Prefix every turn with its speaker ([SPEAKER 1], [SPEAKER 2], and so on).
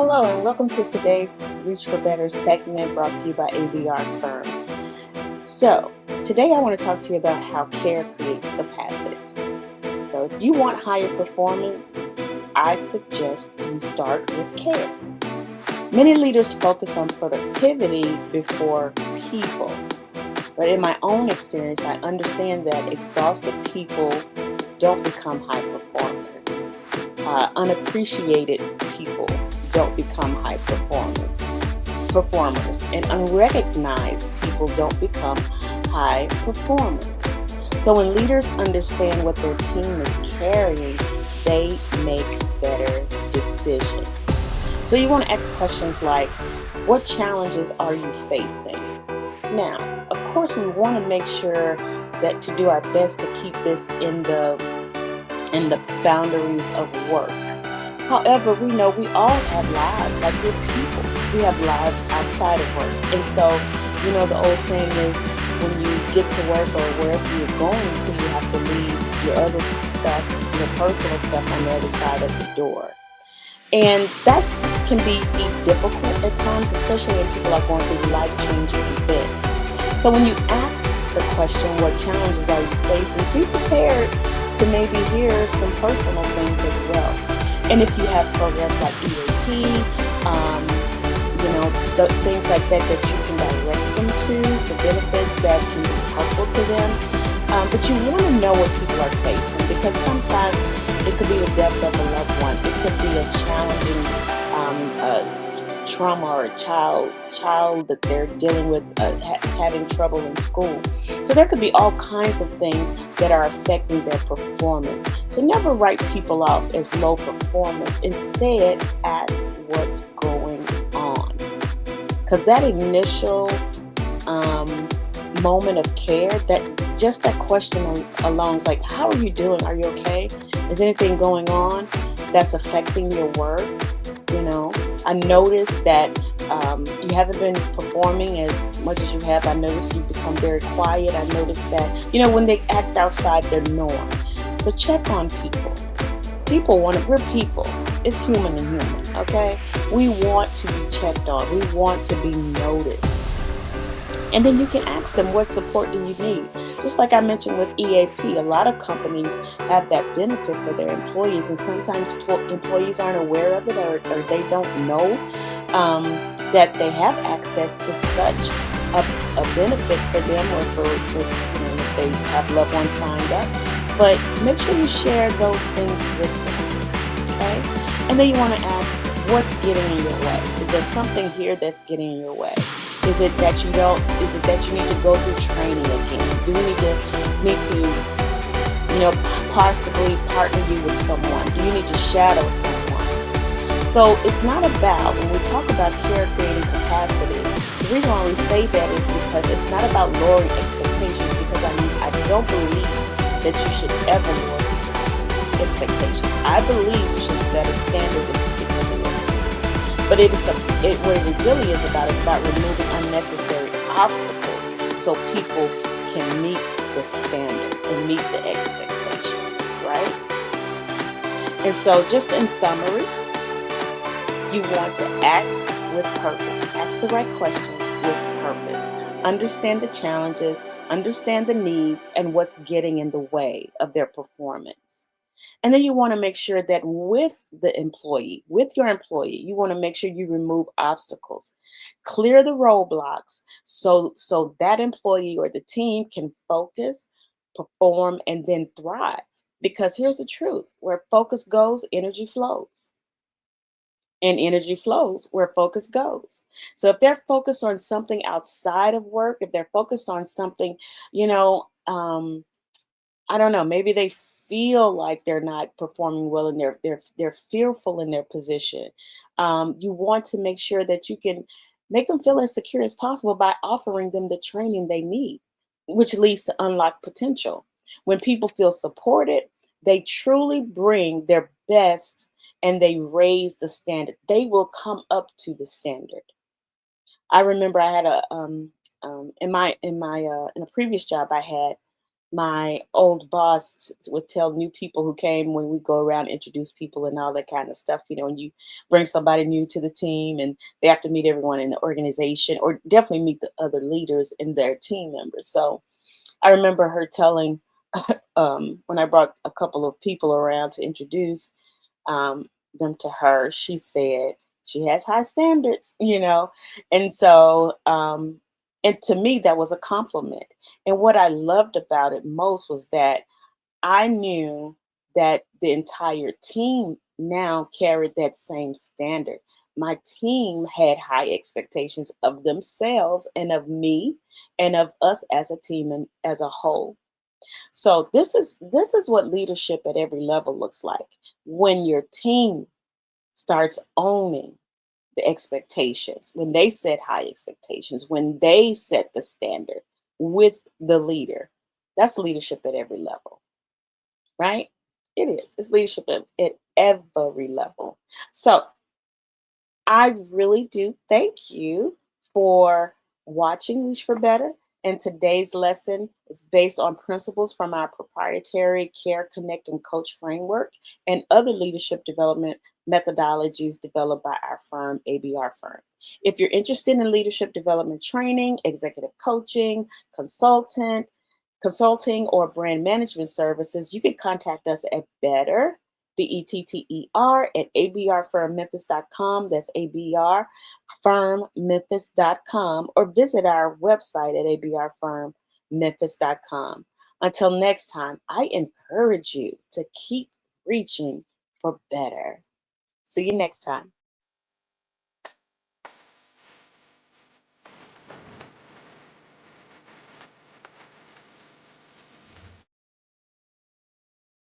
[SPEAKER 1] Hello, and welcome to today's Reach for Better segment brought to you by ABR Firm. So, today I want to talk to you about how care creates capacity. So, if you want higher performance, I suggest you start with care. Many leaders focus on productivity before people, but in my own experience, I understand that exhausted people don't become high performers. Unappreciated people don't become high performers, and unrecognized people don't become high performers. So when leaders understand what their team is carrying, they make better decisions. So you want to ask questions like, what challenges are you facing? Now, of course, we want to make sure that to do our best to keep this in the boundaries of work. However, we know we all have lives, like we're people. We have lives outside of work. And so, the old saying is when you get to work or wherever you're going to, you have to leave your other stuff, your personal stuff on the other side of the door. And that can be difficult at times, especially when people are going through life-changing events. So when you ask the question, what challenges are you facing, be prepared to maybe hear some personal things as well. And if you have programs like EAP, things like that you can direct them to, the benefits that can be helpful to them. But you want to know what people are facing, because sometimes it could be the death of a loved one. It could be a challenging trauma, or a child that they're dealing with is having trouble in school. So there could be all kinds of things that are affecting their performance. So never write people off as low performers. Instead, ask what's going on, because that initial moment of care, that question alone is like, how are you doing? Are you okay? Is anything going on that's affecting your work? I noticed that you haven't been performing as much as you have. I noticed you become very quiet. I noticed that, when they act outside their norm. So check on people. We're people. It's human to human, okay? We want to be checked on. We want to be noticed. And then you can ask them, what support do you need? Just like I mentioned with EAP, a lot of companies have that benefit for their employees, and sometimes employees aren't aware of it, or they don't know that they have access to such a benefit for them, or if they have loved ones signed up. But make sure you share those things with them, okay? And then you want to ask, what's getting in your way? Is there something here that's getting in your way? Is it that you need to go through training again? Do we need to possibly partner you with someone? Do you need to shadow someone? So it's not about, when we talk about care creating capacity, the reason why we say that is because it's not about lowering expectations, because I don't believe that you should ever lower expectations. I believe you should set a standard and stick to it. But what it really is about removing unnecessary obstacles so people can meet the standard and meet the expectations, right? And so, just in summary, you want to ask with purpose. Ask the right questions with purpose. Understand the challenges, understand the needs, and what's getting in the way of their performance. And then you want to make sure that with your employee, you want to make sure you remove obstacles, clear the roadblocks, so that employee or the team can focus, perform, and then thrive. Because here's the truth: where focus goes, energy flows. And energy flows where focus goes. So if they're focused on something outside of work, if they're focused on something, you know, um, I don't know, maybe they feel like they're not performing well, and they're fearful in their position. You want to make sure that you can make them feel as secure as possible by offering them the training they need, which leads to unlocked potential. When people feel supported, they truly bring their best and they raise the standard. They will come up to the standard. I remember I had in a previous job I had. my old boss would tell new people who came when we go around introduce people and all that kind of stuff. When you bring somebody new to the team and they have to meet everyone in the organization or definitely meet the other leaders and their team members. So I remember her telling when I brought a couple of people around to introduce um, them to her, she said she has high standards, and so and to me that was a compliment. And what I loved about it most was that I knew that the entire team now carried that same standard. My team had high expectations of themselves and of me and of us as a team and as a whole. So this is what leadership at every level looks like. When your team starts owning the expectations, when they set high expectations, when they set the standard with the leader, that's leadership at every level, right? It is. It's leadership at every level. So I really do thank you for watching Reach for Better. And today's lesson is based on principles from our proprietary Care, Connect, and Coach framework and other leadership development methodologies developed by our firm, ABR Firm. If you're interested in leadership development training, executive coaching, consulting, or brand management services, you can contact us at Better Better at abrfirmmemphis.com. That's abrfirmmemphis.com, or visit our website at abrfirmmemphis.com. Until next time, I encourage you to keep reaching for better. See you next time.